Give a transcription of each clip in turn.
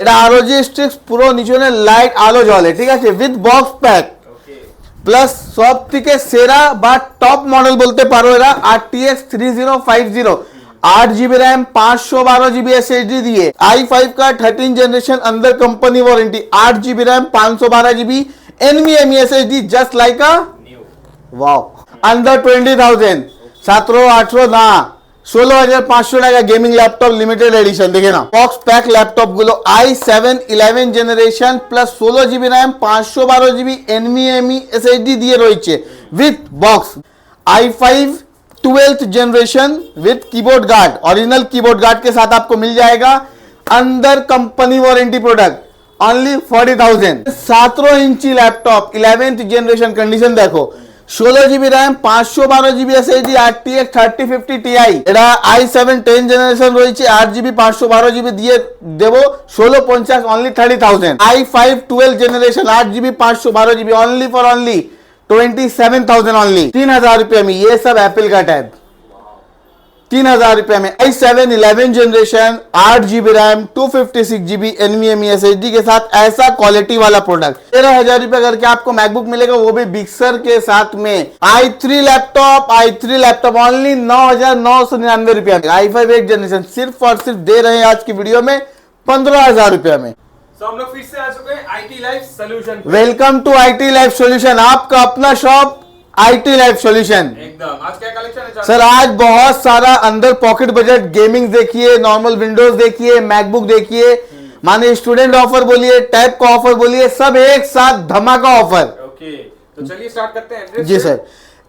এটা ROG Strix পুরো নিচনে light আলো জ্বলে, ঠিক আছে, উইথ বক্স প্যাক প্লাস সব থেকে সেরা বা টপ মডেল বলতে পারো এরা RTX 3050 8GB RAM 512GB SSD दिए i5 का 13 जनरेशन अंदर company warranty 8GB RAM 512GB NVMe SSD just like a wow under 20,000 17 18 না 16,500 টাকা গেমিং ল্যাপটপ লিমিটেড এডিশন দেখে না বক্স প্যাক ল্যাপটপ গুলো i7 11 generation plus 16GB RAM 512GB NVMe SSD দিয়ে রয়েছে with box i5 12th generation with keyboard guard original keyboard guard के साथ आपको मिल जाएगा अंदर कंपनी वारंटी प्रोडक्ट ओनली 40,000 17 इंची लैपटॉप 11th जनरेशन कंडीशन देखो 16GB RAM 512GB SSD RTX 3050 Ti এটা i7 10 জেনারেশন রয়েছে 8GB 512GB দিয়ে দেব 1650 only 30,000 i5 12 generation 8GB 512GB only for only 27,000 only 3,000 रुपए में ये सब एप्पल का टैब 3,000 रुपए में i7 11 generation 8GB RAM 256GB NVMe SSD के साथ ऐसा क्वालिटी वाला प्रोडक्ट 13,000 रुपए करके आपको मैकबुक मिलेगा वो भी बिक्सर के साथ में i3 लैपटॉप ओनली 9,999 रुपए में i5 8 जनरेशन सिर्फ और सिर्फ दे रहे हैं आज की वीडियो में 15,000 रुपए में। तो हम लोग फिर से आ चुके हैं IT life solution. Welcome to IT life solution, आपका अपना शॉप IT लाइफ सॉल्यूशन। एकदम आज क्या कलेक्शन है सर? आज बहुत सारा अंदर पॉकेट बजट गेमिंग देखिए, नॉर्मल विंडोज देखिए, मैकबुक देखिए, माने स्टूडेंट ऑफर बोलिए, टैब का ऑफर बोलिए, सब एक साथ धमाका ऑफर। ओके तो चलिए स्टार्ट करते हैं। एड्रेस जी सर,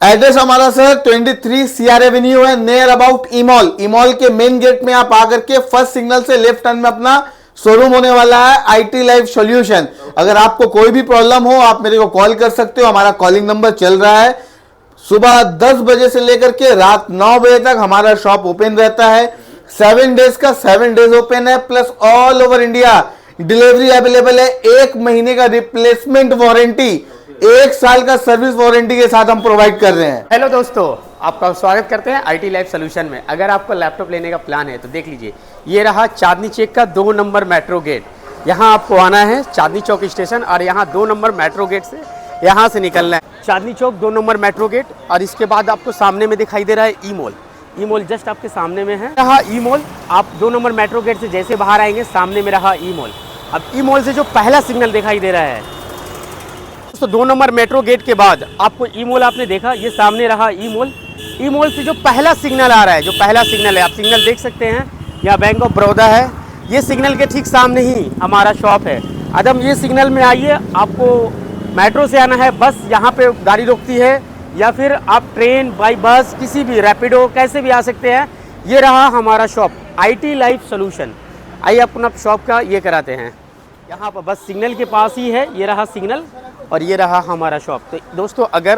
एड्रेस हमारा सर 23 CR एवेन्यू है, नियर अबाउट ईमॉल के मेन गेट में आप आकर के फर्स्ट सिग्नल से लेफ्ट टर्न में अपना शोरूम होने वाला है IT लाइफ सॉल्यूशन। अगर आपको कोई भी प्रॉब्लम हो आप मेरे को कॉल कर सकते हो, हमारा कॉलिंग नंबर चल रहा है। सुबह 10 बजे से लेकर के रात 9 बजे तक हमारा शॉप ओपन रहता है। 7 डेज का 7 डेज ओपन है, plus all over India delivery available है। 1 महीने का रिप्लेसमेंट वारंटी, 1 साल का सर्विस वारंटी के साथ हम प्रोवाइड कर रहे हैं। हेलो दोस्तों, आपका स्वागत करते हैं IT लाइफ सॉल्यूशन में। अगर आपको लैपटॉप लेने का प्लान है तो देख लीजिए, ये रहा चांदनी चौक का 2 नंबर मेट्रो गेट। यहाँ आपको आना है चांदनी चौक स्टेशन और यहाँ 2 नंबर मेट्रो गेट से यहाँ से निकलना है। Chandni Chowk 2 number metro gate और इसके बाद आपको सामने में दिखाई दे रहा है ई-मॉल जस्ट आपके सामने में है। रहा ई-मॉल, आप 2 नंबर मेट्रो गेट से जैसे बाहर आएंगे सामने में रहा ई-मॉल। अब ई-मॉल से जो पहला सिग्नल दिखाई दे रहा है तो 2 नंबर मेट्रो गेट के बाद आपको ई-मॉल आपने देखा, ये सामने रहा ई-मॉल से जो पहला सिग्नल आ रहा है, जो पहला सिग्नल है आप सिग्नल देख सकते हैं, यहाँ बैंक ऑफ बड़ौदा है। ये सिग्नल के ठीक सामने ही हमारा शॉप है। अदम ये सिग्नल में आइए, आपको मेट्रो से आना है, बस यहाँ पे गाड़ी रोकती है, या फिर आप ट्रेन बाई बस किसी भी रैपिडो कैसे भी आ सकते हैं। ये रहा हमारा शॉप IT लाइफ सॉल्यूशन। आइए अपना शॉप का ये कराते हैं। यहाँ पर बस सिग्नल के पास ही है, ये रहा सिग्नल और ये रहा हमारा शॉप। तो दोस्तों अगर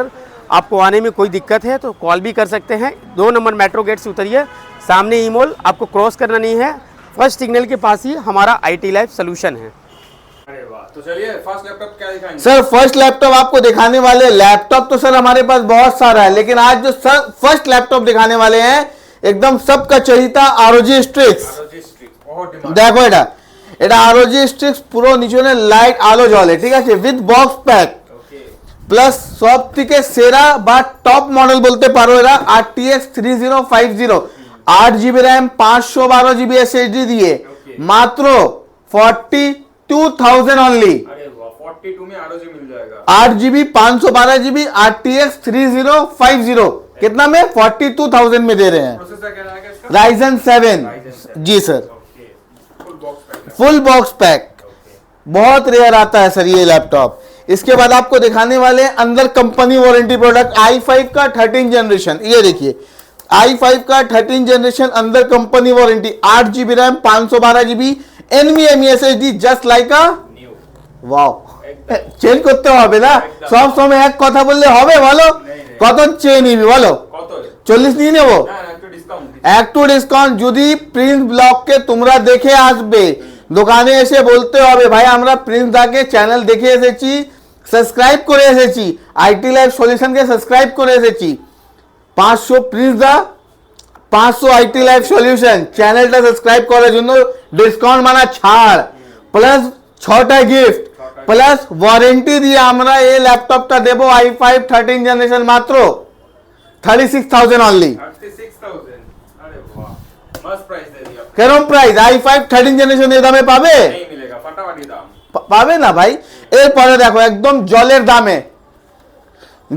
आपको आने में कोई दिक्कत है तो कॉल भी कर सकते हैं। 2 नंबर मेट्रो गेट से उतरिए, सामने ई-मॉल, आपको क्रॉस करना नहीं है, फर्स्ट सिग्नल के पास ही हमारा IT लाइफ सॉल्यूशन है। अरे वाह, तो चलिए फर्स्ट लैपटॉप क्या दिखाएंगे? सर फर्स्ट लैपटॉप आपको दिखाने वाले, लैपटॉप तो सर हमारे पास बहुत सारा है, लेकिन आज जो सर फर्स्ट लैपटॉप दिखाने वाले हैं एकदम सबका चहिता ROG Strix। দেখো এটা ROG Strix পুরো নিচনে লাইট আলো জ্বলে, ঠিক আছে, উইথ বক্স প্যাক প্লাস সব থেকে সেরা বা টপ মডেল বলতে পারো এরা RTX 3050 8GB RAM 512GB SSD দিয়ে মাত্র 42,000 ओनली। अरे वाह, 42 में ROG मिल जाएगा। 8GB 512GB RTX 3050 कितना में 42,000 में दे रहे हैं। प्रोसेसर क्या रहेगा इसका? Ryzen 7 जी सर, फुल बॉक्स पैक बहुत रेयर आता है सर ये लैपटॉप। इसके बाद आपको दिखाने वाले हैं अंदर कंपनी वारंटी प्रोडक्ट i5 का 13 जनरेशन। ये देखिए i5 का 13 जनरेशन अंदर company warranty 8GB RAM 512GB NVMe SSD just like a wow. Change করতে হবে না, সব সময় এক কথা বললে হবে? বলো কত চেয়ে নিবি, বলো 40 নিয়ে নেবো, একটু ডিসকাউন্ট। যদি প্রিন্স ব্লগকে তোমরা দেখে আসবে, দোকানে এসে বলতে হবে ভাই আমরা প্রিন্স দাকে চ্যানেল দেখে এসেছি, সাবস্ক্রাইব করে এসেছি, IT লাইফ সলিউশনকে সাবস্ক্রাইব করে এসেছি। 500 প্রিন্স দা, 500 IT লাইফ সলিউশন চ্যানেলটা সাবস্ক্রাইব করার জন্য ডিসকাউন্ট মানে ছাড় প্লাস 6টা গিফট প্লাস ওয়ারেন্টি দিয়ে আমরা এই ল্যাপটপটা দেব i5 13 জেনারেশন মাত্র 36,000 অনলি। 36,000 अरे वाह मस्त प्राइस दे दिया। কেরম প্রাইস i5 13 জেনারেশন এই দামে পাবে? नहीं मिलेगा फटाफटी दाम। পাবে না ভাই। এরপরে দেখো একদম জলের দামে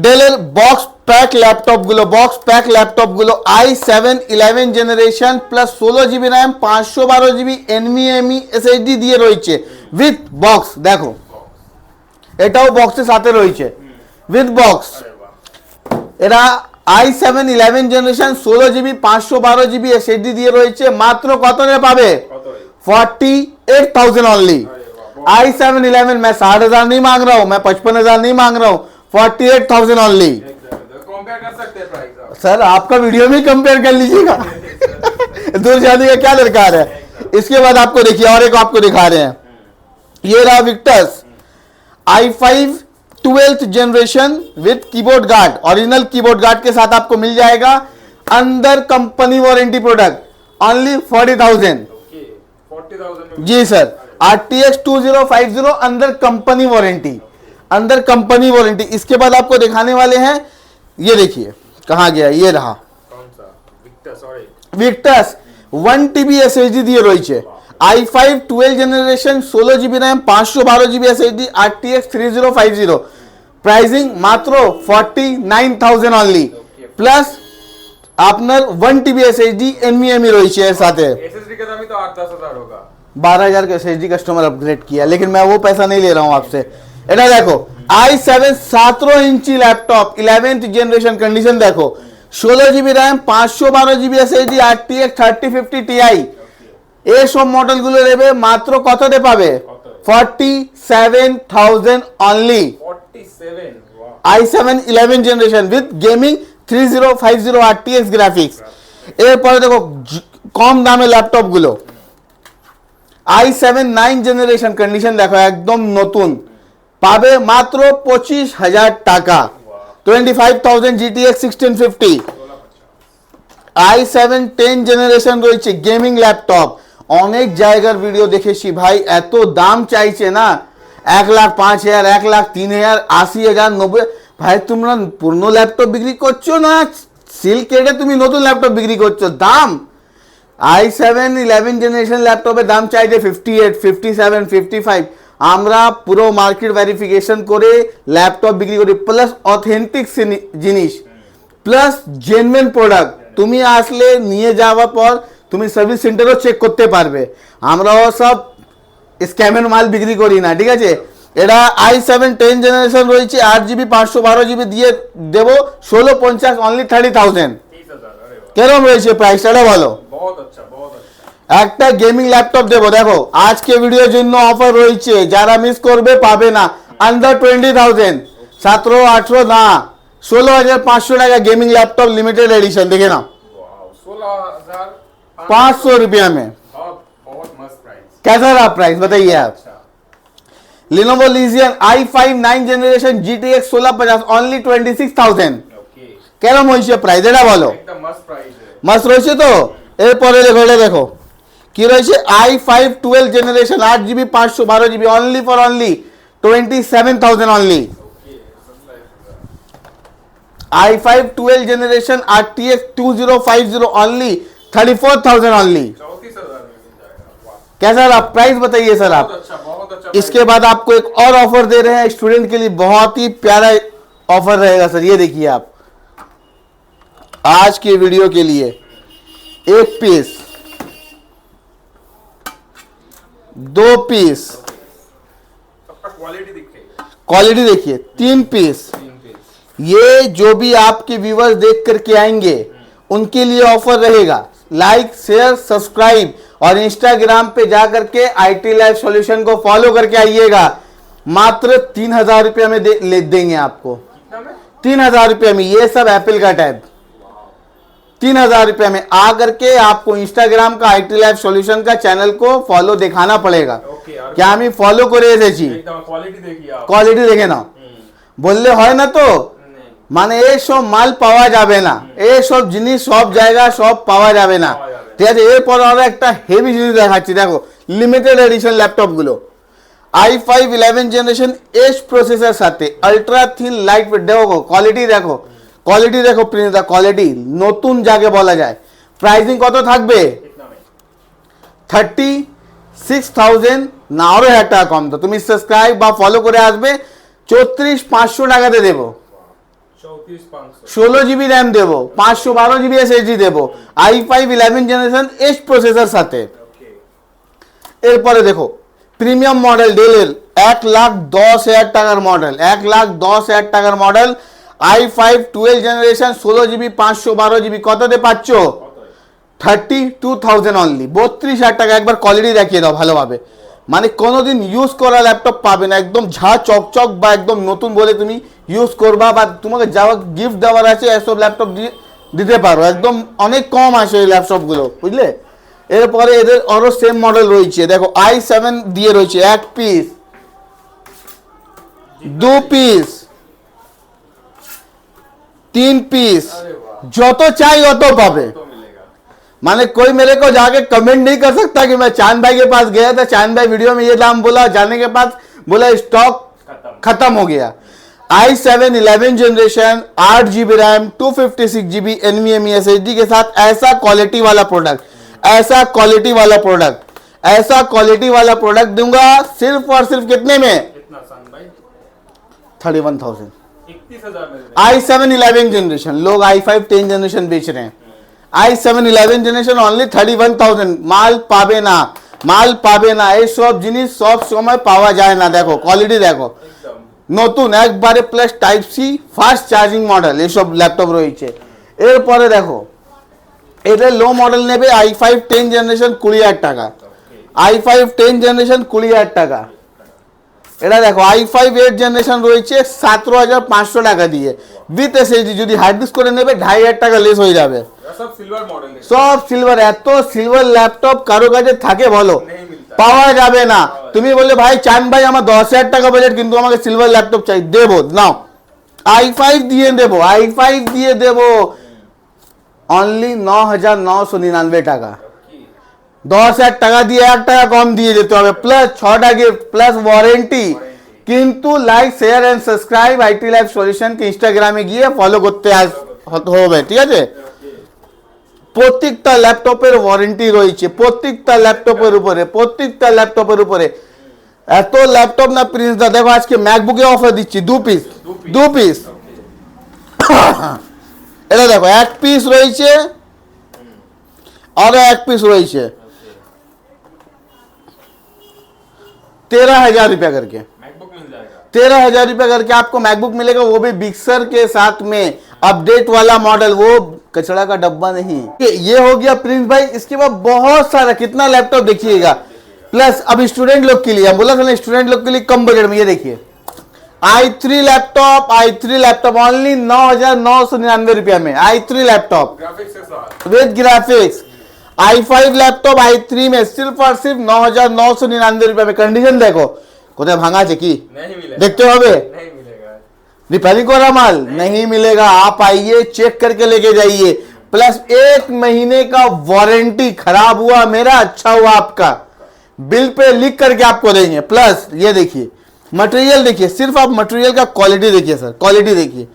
ডেলের বক্স প্যাক ল্যাপটপ গুলো i7 11 generation plus 16 GB RAM 512 GB NVMe SSD দিয়ে রয়েছে উইথ বক্স। দেখো এটাও বক্সের সাথে রয়েছে উইথ বক্স। अरे वाह এরা i7 11 generation 16 GB 512 GB SSD দিয়ে রয়েছে মাত্র কতনে পাবে? कत है? 48,000 ऑनली। i7 11 मैं 60,000 नहीं मांग रहा हूँ, मैं 55,000 नहीं मांग रहा हूँ, 48,000 ऑनली। कंपेयर कर सकते हैं प्राइस आप। सर आपका वीडियो में कंपेयर कर लीजिएगा। दूर जाने का क्या दरकार है। इसके बाद आपको देखिए और एक आपको दिखा रहे हैं, ये रहा Victus i5 12th generation with keyboard guard, original keyboard guard के साथ आपको मिल जाएगा अंदर company warranty product only 40,000। Okay 40,000 में जी सर RTX 2050 अंदर कंपनी वारंटी। इसके बाद आपको दिखाने वाले हैं, ये देखिए कहाँ गया, ये रहा कौन सा विक्टर्स और एक विक्टर्स 1 TB SSD দিয়ে রয়েছে i5 12 generation 16 GB RAM 512 GB SSD RTX 3050 pricing মাত্র 49,000 অনলি প্লাস আপনার 1 TB SSD NVMe রয়েছে এর সাথে। एसएसडी का दाम ही तो 8-10 हजार होगा। 12,000 का SSD कस्टमर अपग्रेड किया, लेकिन मैं वो पैसा नहीं ले रहा हूं आपसे। এটা দেখো i7 17 इंची लैपटॉप 11th जनरेशन कंडीशन देखो 16 GB RAM 512 GB SSD RTX 3050 Ti এই সব মডেল গুলো নেবে মাত্র কততে পাবে? 47,000 অনলি। 47 वाह i7 11 generation with gaming 3050 RTX graphics. এরপরে দেখো কম দামে ল্যাপটপ গুলো i7 9 জেনারেশন কন্ডিশন দেখো একদম নতুন পাবে মাত্র 25,000 টাকা 25,000 GTX 1650। i7 10 জেনারেশন রয়েছে গেমিং ল্যাপটপ, অনেক জায়গার ভিডিও দেখেছি ভাই এত দাম চাইছে না 1,05,000 1,03,000 80,000 90। ভাই তোমরা পুরনো ল্যাপটপ বিক্রি করছো না সিল কেটে তুমি নতুন ল্যাপটপ বিক্রি করছো? দাম i7 11 জেনারেশন ল্যাপটপের দাম চাইছে 58 57 55। আমরা পুরো মার্কেট ভেরিফিকেশন করে ল্যাপটপ বিক্রি করি প্লাস অথেন্টিক জিনিস প্লাস জেনুইন প্রোডাক্ট। তুমি আসলে নিয়ে যাওয়ার পর তুমি সার্ভিস সেন্টারও চেক করতে পারবে, আমরাও সব স্ক্যামের মাল বিক্রি করি না, ঠিক আছে। এটা i7 10 জেনারেশন রয়েছে 8GB 512 GB দিয়ে দেবো 1650 অনলি 30,000। 30,000 अरे वाह কেরম রয়েছে প্রাইসটা বলো? बहुत अच्छा बहुत अच्छा। একটা গেমিং ল্যাপটপ দেবো দেখো আজকে ভিডিওর জন্য অফার রয়েছে, যারা মিস করবে পাবে না। আন্ডার 20,000 17 18 না 16,500 টাকা गेमिंग लैपटॉप लिमिटेड एडिशन देखे ना वाह 16,000 500 रुपया में। बहुत बहुत मस्त प्राइस। कैसा रहा प्राइस बताइए आप? अच्छा Lenovo Legion i5 9 generation GTX 1650 only 26,000। Okay কেরম হয়েছে প্রাইস এটা বলো? एकदम मस्त प्राइस है। মস্ত রয়েছে তো। এরপরে দেখো এটা দেখো কি রয়েছে i5 12 generation 8GB 512GB only for only 27,000 only. Okay सस्ता है i5 12 generation RTX 2050 only 34,000 only. 34,000 में मिल जाएगा। वाह कैसा रहा प्राइस बताइए सर आप? बहुत अच्छा इसके बाद आपको एक और ऑफर दे रहे हैं स्टूडेंट के लिए, बहुत ही प्यारा ऑफर रहेगा सर। ये देखिए आप आज के वीडियो के लिए एक पीस 2 पीस सबका क्वालिटी दिखेगा। क्वालिटी देखिए 3 पीस। 3 पीस ये जो भी आपके व्यूवर्स देख करके आएंगे उनके लिए ऑफर रहेगा। लाइक शेयर सब्सक्राइब और इंस्टाग्राम पे जा करके IT लाइव सॉल्यूशन को फॉलो करके आइएगा। मात्र 3,000 रुपया में ले देंगे आपको। कितना में? 3,000 रुपया में ये सब एप्पल का टैब 3,000 रुपया में आ करके आपको इंस्टाग्राम का IT लाइव सॉल्यूशन का चैनल को फॉलो दिखाना पड़ेगा। ओके और क्या আমি ফলো করে এসেছি, एकदम क्वालिटी देखिए आप। কোয়ালিটি দেখে নাও। বললে হয় না তো, नहीं মানে এই সব মাল পাওয়া যাবে না, এই সব জিনিস সব জায়গা সব পাওয়া যাবে না, ঠিক আছে। এরপর আরো একটা হেভি জিনিস দেখাচ্ছি দেখো লিমিটেড এডিশন ল্যাপটপ গুলো i5 11 জেনারেশন এজ প্রসেসর সাথে আলট্রা থিন লাইট ওয়েট। দেখো কোয়ালিটি দেখো, কোয়ালিটি দেখো প্রিন্স দা, কোয়ালিটি নতুন যাকে বলা যায়। প্রাইসিং কত থাকবে? कितना में 36,000 না আরো 1000 টাকা কম। তো তুমি সাবস্ক্রাইব বা ফলো করে আসবে, 34,500 টাকাতে দেবো। 34,500 16 জিবি র্যাম দেবো, 512 জিবি এসএসডি দেবো, i5 11 জেনারেশন এজ প্রসেসর সাথে। ओके এরপরে দেখো প্রিমিয়াম মডেল ডেলের 1,10,000 টাকার মডেল, 1,10,000 টাকার model i5 12 generation 16 GB 512 GB কততে পাচ্ছ? 32,000 অনলি, 32,000 টাকা। একবার কোয়ালিটি দেখিয়ে দাও ভালোভাবে, মানে কোনোদিন ইউজ করা ল্যাপটপ পাবে না, একদম ঝা চকচক বা একদম নতুন বলে তুমি ইউজ করবা বা তোমাকে যা গিফট দেওয়ার আছে এসব ল্যাপটপ দিতে পারো, একদম অনেক কম আসে এই ল্যাপটপগুলো, বুঝলে। এরপরে এদের আরো সেম মডেল রয়েছে, দেখো i7 দিয়ে রয়েছে 1 পিস, 2 পিস, 3 পিস, अरे वाह যত চাই অত পাবে। तो मिलेगा माने कोई मेरे को जाके कमेंट नहीं कर सकता कि मैं चांद भाई के पास गया था, चांद भाई वीडियो में ये दाम बोला, जाने के बाद बोला स्टॉक खत्म खत्म हो गया। i7 11 generation 8 GB RAM 256 GB NVMe SSD के साथ ऐसा क्वालिटी वाला प्रोडक्ट, ऐसा क्वालिटी वाला प्रोडक्ट, ऐसा क्वालिटी वाला प्रोडक्ट दूंगा सिर्फ और सिर्फ कितने में? कितना सन भाई 31,000। 31,000 में i7 11 जनरेशन, लोग i5 10 जनरेशन बेच रहे हैं, i7 11 जनरेशन অনলি 31,000। মাল পাবে না, মাল পাবে না, এই সব জিনিস সব সময় পাওয়া যায় না। দেখো কোয়ালিটি দেখো, एकदम নতুন একবারে plus type C fast charging model এইসব ল্যাপটপ রয়েছে। এরপরে দেখো এদের লো মডেল নেবে i5 10 জেনারেশন 20,000 টাকা, i5 10 জেনারেশন 20,000 টাকা। এটা দেখো i5 8 জেনারেশন রয়েছে 17,500 টাকা দিয়ে উইথ এসএসডি, যদি হার্ড ডিস্ক করে নেবে 2,500 টাকা লেস হয়ে যাবে। सब सिल्वर मॉडल है সব সিলভার, এত সিলভার ল্যাপটপ কারো কাছে থাকে বলো? नहीं मिलता পাওয়া যাবে না। তুমি বললে ভাই চান ভাই আমার 10,000 টাকা বাজেট কিন্তু আমাকে সিলভার ল্যাপটপ চাই, দেবো নাও, i5 দিয়ে দেবো, i5 দিয়ে দেবো অনলি 9,999 টাকা। की 10,000 টাকা দিয়ে 1 টাকা কম দিয়ে যেতে হবে, প্লাস 6টা গিফট প্লাস ওয়ারেন্টি। কিন্তু like share and subscribe IT life solution কে ইনস্টাগ্রামে গিয়ে ফলো করতে হবে, ঠিক আছে। প্রত্যেকটা ল্যাপটপের ওয়ারেন্টি রয়েছে, প্রত্যেকটা ল্যাপটপের উপরে, প্রত্যেকটা ল্যাপটপের উপরে। এত ল্যাপটপ না প্রিন্স দা, দেখো আজকে ম্যাকবুকে অফার দিচ্ছি 2 পিস, 2 পিস। এটা দেখো 1 পিস রয়েছে और 1 পিস রয়েছে 13,000 रुपया करके, मैकबुक मिल जाएगा 13,000 रुपया करके आपको मैकबुक मिलेगा, वो भी बिक्सर के साथ में अपडेट वाला मॉडल, वो कचड़ा का डब्बा नहीं। ये हो गया प्रिंस भाई। इसके बाद बहुत सारा कितना लैपटॉप देखिएगा, प्लस अब स्टूडेंट लोग के लिए, हम बोला था ना स्टूडेंट लोग के लिए कम बजट में, ये देखिए i3 लैपटॉप ओनली 9,999 रुपया में, i3 लैपटॉप ग्राफिक्स के साथ with graphics. i5 laptop i3 में सिर्फ और सिर्फ 9,999 रुपया में। कंडीशन देखो কোথায় ভাঙা আছে কি नहीं मिलेगा देखते হবে, नहीं मिलेगा रिपेयरिंग करा माल नहीं मिलेगा। आप आइए चेक करके लेके जाइए, प्लस 1 महीने का वारंटी, खराब हुआ मेरा अच्छा हुआ आपका, बिल पे लिख करके आपको देंगे। प्लस ये देखिए मटेरियल, देखिए सिर्फ आप मटेरियल का क्वालिटी देखिए सर, क्वालिटी देखिए।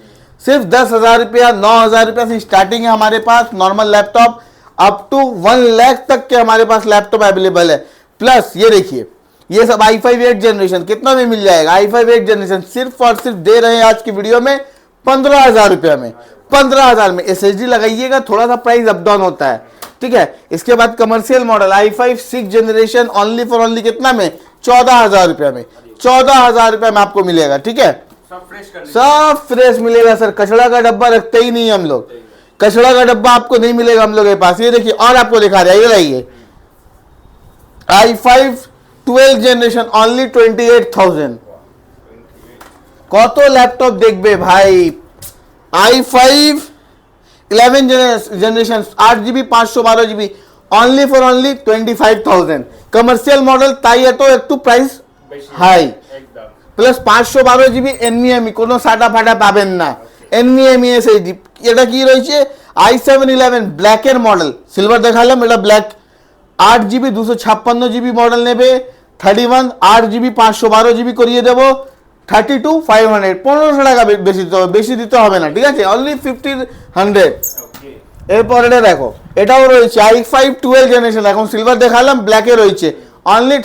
सिर्फ 10,000 रुपया 9,000 रुपया से स्टार्टिंग है हमारे पास normal laptop, up to 1 lakh तक के हमारे पास लैपटॉप अवेलेबल है। प्लस ये देखिए ये सब i5 8 जनरेशन कितना में मिल जाएगा, i5 8 जनरेशन सिर्फ और सिर्फ दे रहे हैं आज की वीडियो में 15,000 रुपया में, 15,000 में। एसएसडी लगाइएगा, थोड़ा सा प्राइस अप डाउन होता है, ठीक है। इसके बाद commercial model i5 6 generation only for only कितना में, 14,000 रुपया में, 14,000 रुपया में आपको मिलेगा, ठीक है। सब फ्रेश कर सब फ्रेश मिलेगा सर, कचड़ा का डब्बा रखते ही नहीं हम लोग, कचड़ा का डब्बा आपको नहीं मिलेगा हम लोग के पास। ये देखिए और आपको दिखा रहे हैं, ये लाइए i5 12 जनरेशन ओनली 28,000। কত ল্যাপটপ দেখবে ভাই, i5 11 generation 8 GB 512 GB only for only 25,000। Commercial model তাই এত একটু প্রাইস হাই, एकदम প্লাস 512 জিবি NVMe, কোনো সাটা ফাটা পাবেন না, NVMe SSD। এটা কি রয়েছে i7 11 ব্ল্যাকের মডেল, সিলভার দেখালাম, এটা ব্ল্যাক 8 জিবি 256 জিবি মডেল নেবে 31 8GB 512 GB করিয়ে দেবো 32,500 1500 টাকা বেশি দিতে হবে না, ঠিক আছে, অনলি 1500। Okay. এরপর এটা দেখো, এটাও রয়েছে i5 12 জেনারেশন, এখন সিলভার দেখালাম, ব্ল্যাকে রয়েছে only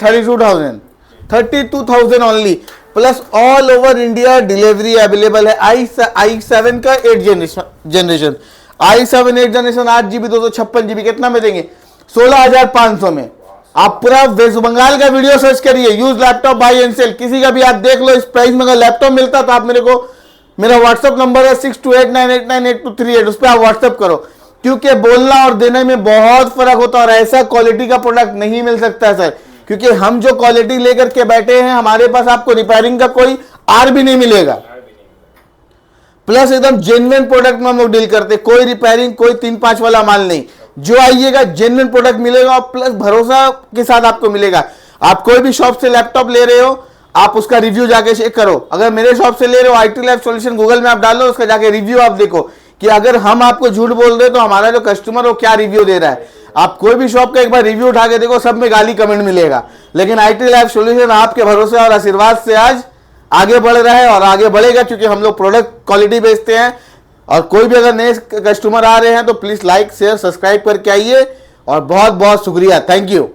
32,000 only, plus all over India delivery available है। i7 का 8 generation i7 8 generation 8GB 256GB कितना में देंगे 16,500 में। आप पूरा वेस्ट बंगाल का वीडियो सर्च करिए, use laptop buy and sell, किसी का भी आप देख लो इस प्राइस में। अगर लैपटॉप मिलता तो आप मेरे को, मेरा व्हाट्सअप नंबर है 6289898238, उस पर आप व्हाट्सअप करो, क्योंकि बोलना और देने में बहुत फर्क होता है और ऐसा क्वालिटी का प्रोडक्ट नहीं मिल सकता है सर, क्योंकि हम जो क्वालिटी लेकर के बैठे हैं हमारे पास आपको रिपेयरिंग का कोई आर भी नहीं मिलेगा। प्लस एकदम जेन्युइन प्रोडक्ट में हम लोग डील करते, कोई रिपेयरिंग कोई 3-5 वाला माल नहीं, जो आइएगा जेन्युइन प्रोडक्ट मिलेगा और प्लस भरोसा के साथ आपको मिलेगा। आप कोई भी शॉप से लैपटॉप ले रहे हो, आप उसका रिव्यू जाके चेक करो। अगर मेरे शॉप से ले रहे हो IT लैब सॉल्यूशन, गूगल में आप डालो, उसका जाके रिव्यू आप देखो कि अगर हम आपको झूठ बोल रहे हैं तो हमारा जो कस्टमर वो क्या रिव्यू दे रहा है। आप कोई भी शॉप का एक बार रिव्यू उठा के देखो, सब में गाली कमेंट मिलेगा, लेकिन IT लैब सॉल्यूशन आपके भरोसे और आशीर्वाद से आज आगे बढ़ रहा है और आगे बढ़ेगा, क्योंकि हम लोग प्रोडक्ट क्वालिटी बेचते हैं। और कोई भी अगर नए कस्टमर आ रहे हैं तो प्लीज लाइक शेयर सब्सक्राइब करके आइए, और बहुत बहुत शुक्रिया, थैंक यू।